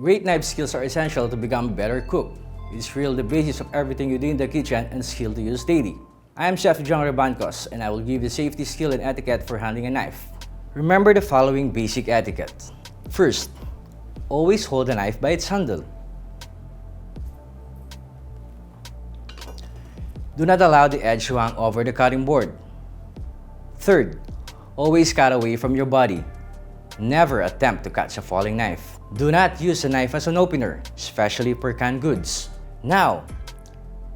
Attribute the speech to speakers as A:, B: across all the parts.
A: Great knife skills are essential to become a better cook. It's really the basis of everything you do in the kitchen and skill to use daily. I am Chef Jhong Rebancos, and I will give you safety, skill, and etiquette for handling a knife. Remember the following basic etiquette. First, always hold the knife by its handle. Do not allow the edge to hang over the cutting board. Third, always cut away from your body. Never attempt to catch a falling knife. Do not use a knife as an opener, especially for canned goods. Now,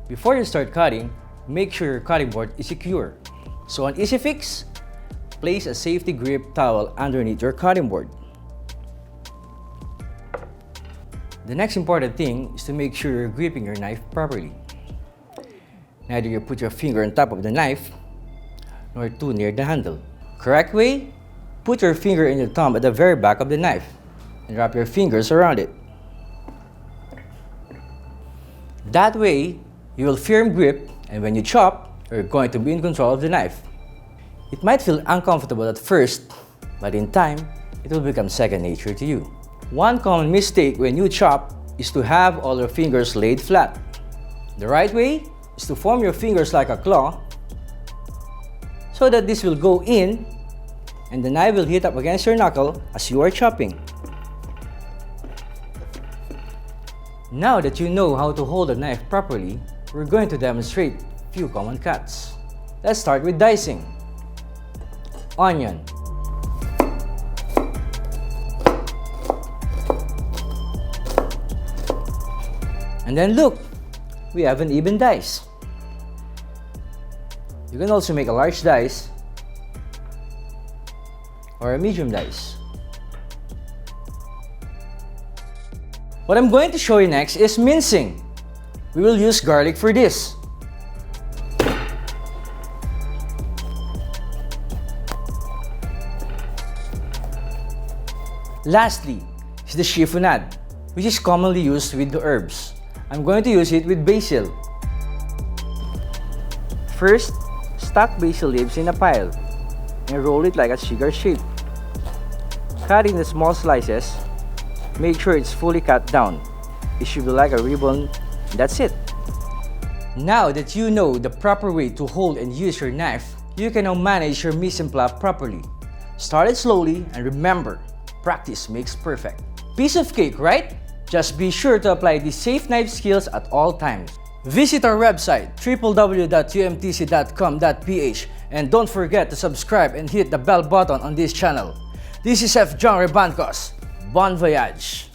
A: before you start cutting, make sure your cutting board is secure. So on easy fix, place a safety grip towel underneath your cutting board. The next important thing is to make sure you're gripping your knife properly. Neither you put your finger on top of the knife, nor too near the handle. Correct way? Put your finger and your thumb at the very back of the knife and wrap your fingers around it. That way, you will firm grip, and when you chop, you're going to be in control of the knife. It might feel uncomfortable at first, but in time, it will become second nature to you. One common mistake when you chop is to have all your fingers laid flat. The right way is to form your fingers like a claw so that this will go in and the knife will hit up against your knuckle as you are chopping. Now that you know how to hold a knife properly, we're going to demonstrate a few common cuts. Let's start with dicing. Onion. And then look, we have an even dice. You can also make a large dice or a medium dice. What I'm going to show you next is mincing. We will use garlic for this. Lastly is the chiffonade, which is commonly used with the herbs. I'm going to use it with basil. First, stack basil leaves in a pile and roll it like a cigar shape. Cut in the small slices. Make sure it's fully cut down. It should be like a ribbon. That's it. Now that you know the proper way to hold and use your knife, you can now manage your mise en place properly. Start it slowly, and remember, practice makes perfect. Piece of cake, right? Just be sure to apply these safe knife skills at all times. Visit our website www.umtc.com.ph and don't forget to subscribe and hit the bell button on this channel. This is Chef Jhong Rebancos. Bon voyage!